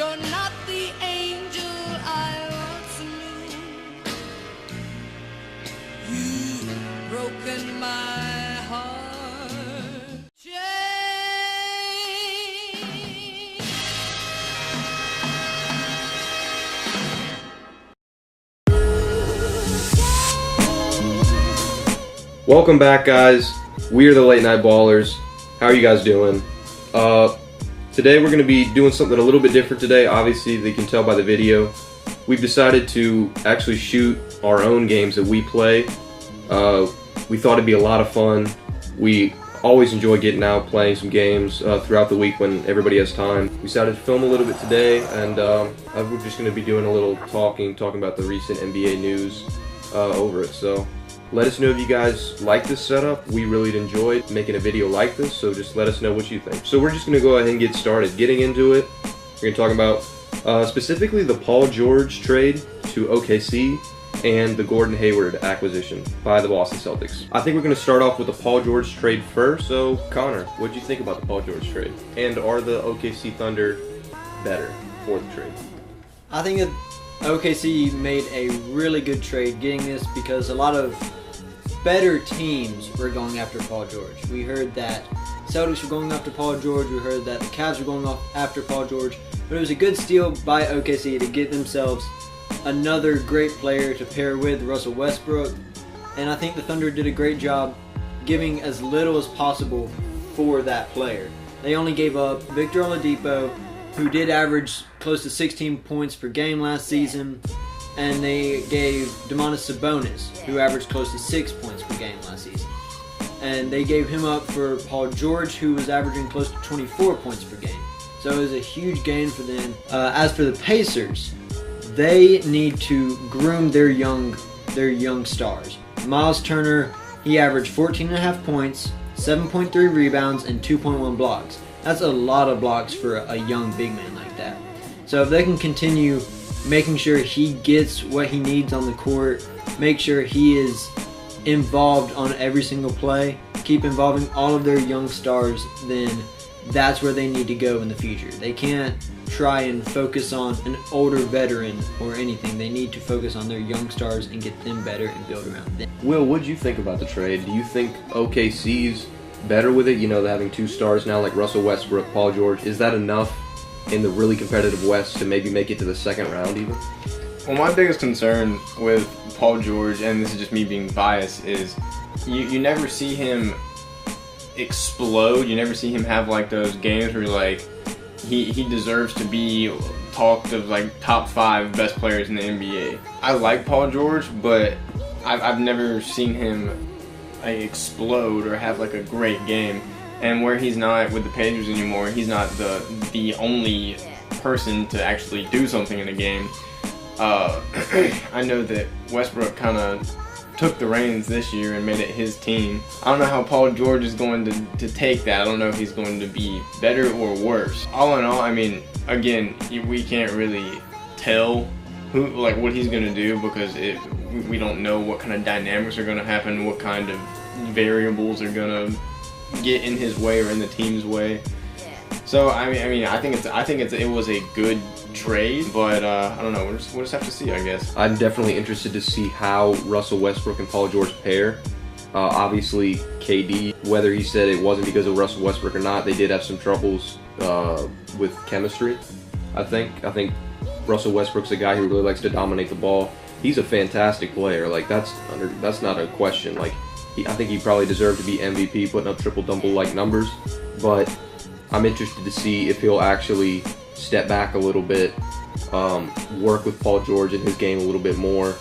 You're not the angel I once knew. You've broken my heart. Welcome back, guys. We are the Late Night Ballers. How are you guys doing? Today we're going to be doing something a little bit different today. Obviously, they can tell by the video. We've decided to actually shoot our own games that we play. We thought it'd be a lot of fun. We always enjoy getting out, playing some games throughout the week when everybody has time. We decided to film a little bit today, and we're just going to be doing a little talking about the recent NBA news over it. So let us know if you guys like this setup. We really enjoyed making a video like this, so just let us know what you think. So we're just going to go ahead and get started. Getting into it, we're going to talk about specifically the Paul George trade to OKC and the Gordan Hayward acquisition by the Boston Celtics. I think we're going to start off with the Paul George trade first. So Connor, what did you think about the Paul George trade? And are the OKC Thunder better for the trade? I think that OKC made a really good trade getting this because a lot of better teams were going after Paul George. We heard that Celtics were going after Paul George. We heard that the Cavs were going after Paul George. But it was a good steal by OKC to get themselves another great player to pair with Russell Westbrook. And I think the Thunder did a great job giving as little as possible for that player. They only gave up Victor Oladipo, who did average close to 16 points per game last season. And they gave Domantas Sabonis, who averaged close to 6 points per game last season. And they gave him up for Paul George, who was averaging close to 24 points per game. So it was a huge gain for them. As for the Pacers, they need to groom their young stars. Miles Turner, he averaged 14.5 points, 7.3 rebounds, and 2.1 blocks. That's a lot of blocks for a young big man like that. So if they can continue making sure he gets what he needs on the court, make sure he is involved on every single play, keep involving all of their young stars, then that's where they need to go in the future. They can't try and focus on an older veteran or anything. They need to focus on their young stars and get them better and build around them. Will, what did you think about the trade? Do you think OKC's better with it? You know, having two stars now like Russell Westbrook, Paul George. Is that enough in the really competitive West to maybe make it to the second round even? Well, my biggest concern with Paul George, and this is just me being biased, is you never see him explode. You never see him have like those games where you're like, he deserves to be talked of like top 5 best players in the NBA. I like Paul George, but I've never seen him like explode or have like a great game. And where he's not with the Pacers anymore, he's not the only person to actually do something in a game. I know that Westbrook kind of took the reins this year and made it his team. I don't know how Paul George is going to take that. I don't know if he's going to be better or worse. All in all, I mean, again, we can't really tell what he's going to do because we don't know what kind of dynamics are going to happen, what kind of variables are going to get in his way or in the team's way. So I mean, I think it was a good trade, but I don't know. We'll just have to see, I guess. I'm definitely interested to see how Russell Westbrook and Paul George pair. Obviously, KD, whether he said it wasn't because of Russell Westbrook or not, they did have some troubles with chemistry. I think Russell Westbrook's a guy who really likes to dominate the ball. He's a fantastic player. Like that's not a question. Like I think he probably deserved to be MVP, putting up triple-double like numbers. But I'm interested to see if he'll actually step back a little bit, work with Paul George in his game a little bit more,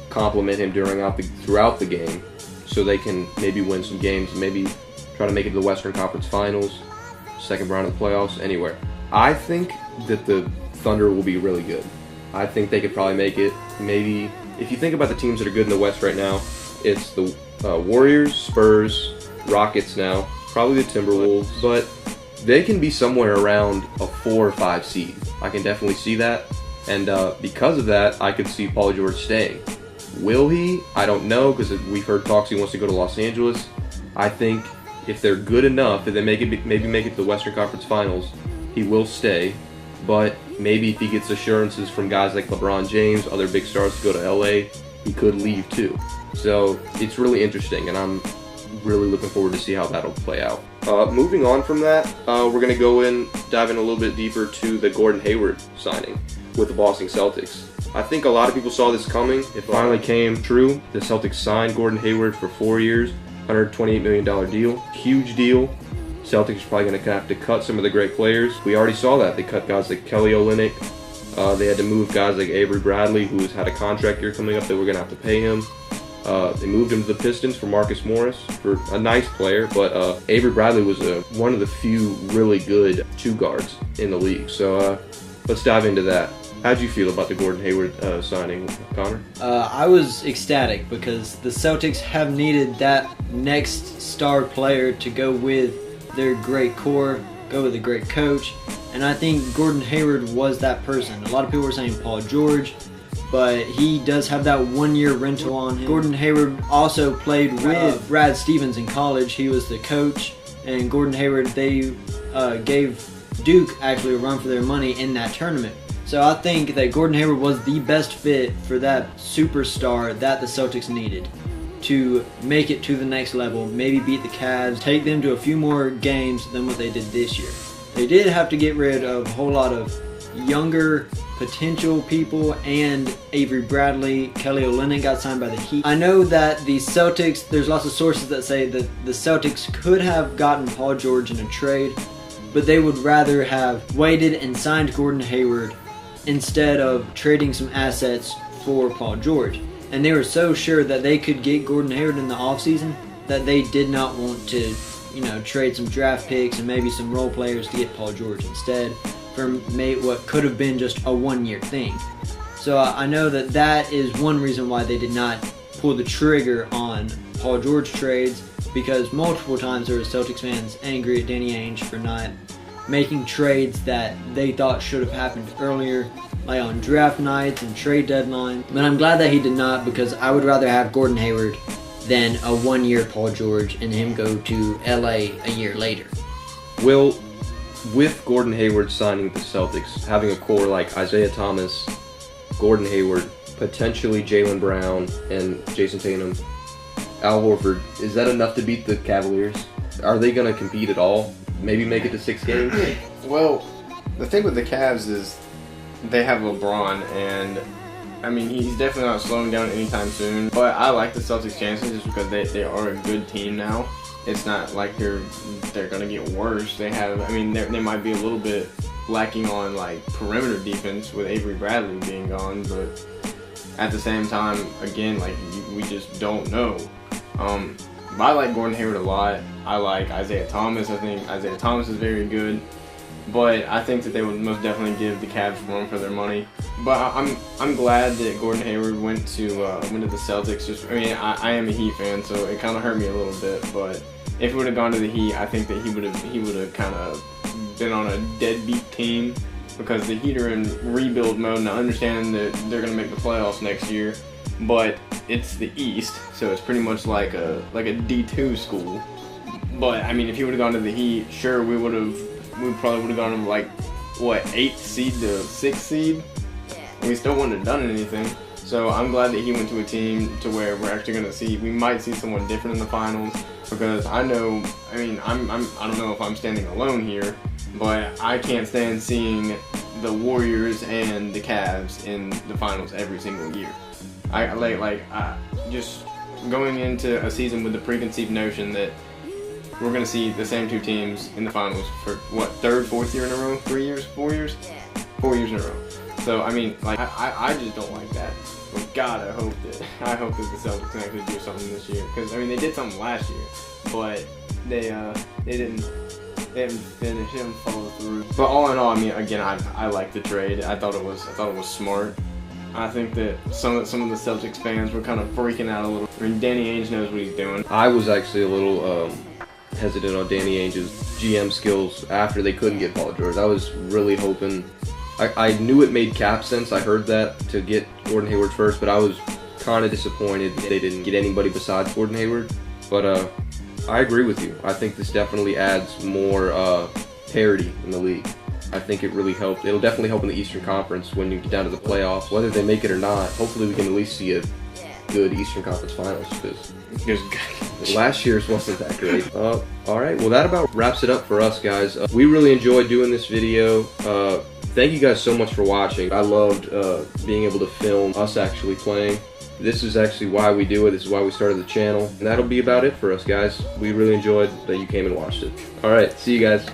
compliment him throughout the game, so they can maybe win some games, maybe try to make it to the Western Conference Finals, second round of the playoffs, anywhere. I think that the Thunder will be really good. I think they could probably make it. Maybe if you think about the teams that are good in the West right now, it's the Warriors, Spurs, Rockets now, probably the Timberwolves, but they can be somewhere around a 4 or 5 seed. I can definitely see that, and because of that, I could see Paul George staying. Will he? I don't know, because we've heard talks he wants to go to Los Angeles. I think if they're good enough, if they maybe make it to the Western Conference Finals, he will stay. but maybe if he gets assurances from guys like LeBron James, other big stars to go to LA, he could leave too. So it's really interesting, and I'm really looking forward to see how that'll play out. Moving on from that, we're going to dive in a little bit deeper to the Gordan Hayward signing with the Boston Celtics. I think a lot of people saw this coming. It finally came true. The Celtics signed Gordan Hayward for 4 years, $128 million deal. Huge deal. Celtics are probably going to have to cut some of the great players. We already saw that. They cut guys like Kelly Olynyk. They had to move guys like Avery Bradley, who has had a contract year coming up that we're going to have to pay him. They moved him to the Pistons for Marcus Morris, for a nice player, but Avery Bradley was one of the few really good two guards in the league. So let's dive into that. How'd you feel about the Gordan Hayward signing, Connor? I was ecstatic because the Celtics have needed that next star player to go with their great core, go with a great coach, and I think Gordan Hayward was that person. A lot of people were saying Paul George, but he does have that 1 year rental on him. Gordan Hayward also played with Brad Stevens in college. He was the coach, and Gordan Hayward, they gave Duke actually a run for their money in that tournament. So I think that Gordan Hayward was the best fit for that superstar that the Celtics needed to make it to the next level, maybe beat the Cavs, take them to a few more games than what they did this year. They did have to get rid of a whole lot of younger potential people, and Avery Bradley, Kelly Olynyk got signed by the Heat. I know that the Celtics, there's lots of sources that say that the Celtics could have gotten Paul George in a trade, but they would rather have waited and signed Gordan Hayward instead of trading some assets for Paul George. And they were so sure that they could get Gordan Hayward in the offseason that they did not want to, trade some draft picks and maybe some role players to get Paul George instead for what could have been just a 1 year thing. So I know that is one reason why they did not pull the trigger on Paul George trades, because multiple times there were Celtics fans angry at Danny Ainge for not making trades that they thought should have happened earlier, like on draft nights and trade deadline. But I'm glad that he did not, because I would rather have Gordan Hayward than a 1 year Paul George and him go to LA a year later. Will, with Gordan Hayward signing the Celtics, having a core like Isaiah Thomas, Gordan Hayward, potentially Jaylen Brown and Jason Tatum, Al Horford, is that enough to beat the Cavaliers? Are they going to compete at all? Maybe make it to 6 games? Well, the thing with the Cavs is they have LeBron, and I mean, he's definitely not slowing down anytime soon. But I like the Celtics' chances just because they are a good team now. It's not like they're gonna get worse. They might be a little bit lacking on like perimeter defense with Avery Bradley being gone, but at the same time, again, we just don't know. But I like Gordan Hayward a lot. I like Isaiah Thomas. I think Isaiah Thomas is very good. But I think that they would most definitely give the Cavs room for their money. But I'm glad that Gordan Hayward went to the Celtics. I am a Heat fan, so it kind of hurt me a little bit. But if he would have gone to the Heat, I think that he would have kind of been on a deadbeat team, because the Heat are in rebuild mode. And I understand that they're going to make the playoffs next year, but it's the East, so it's pretty much like a D2 school. But I mean, if he would have gone to the Heat, sure, we probably would have gone from 8th seed to 6th seed. We still wouldn't have done anything. So I'm glad that he went to a team to where we're actually going to we might see someone different in the finals, because I don't know if I'm standing alone here, but I can't stand seeing the Warriors and the Cavs in the finals every single year. I just going into a season with the preconceived notion that we're going to see the same two teams in the finals for, third, fourth year in a row? 3 years? 4 years? 4 years in a row. So, I mean, I just don't like that. But God, I hope that the Celtics can actually do something this year. Because, I mean, they did something last year, but they didn't finish, didn't follow through. But all in all, I mean, again, I like the trade. I thought it was smart. I think that some of the Celtics fans were kind of freaking out a little. I mean, Danny Ainge knows what he's doing. I was actually a little hesitant on Danny Ainge's GM skills after they couldn't get Paul George. I was really hoping. I knew it made cap sense. I heard that to get Gordan Hayward first, but I was kind of disappointed that they didn't get anybody besides Gordan Hayward. But I agree with you. I think this definitely adds more parity in the league. I think it really helped. It'll definitely help in the Eastern Conference when you get down to the playoffs. Whether they make it or not, hopefully we can at least see a good Eastern Conference Finals, because last year's wasn't that great. Alright, well that about wraps it up for us, guys. We really enjoyed doing this video. Thank you guys so much for watching. I loved being able to film us actually playing. This is actually why we do it. This is why we started the channel. And that'll be about it for us, guys. We really enjoyed that you came and watched it. Alright, see you guys.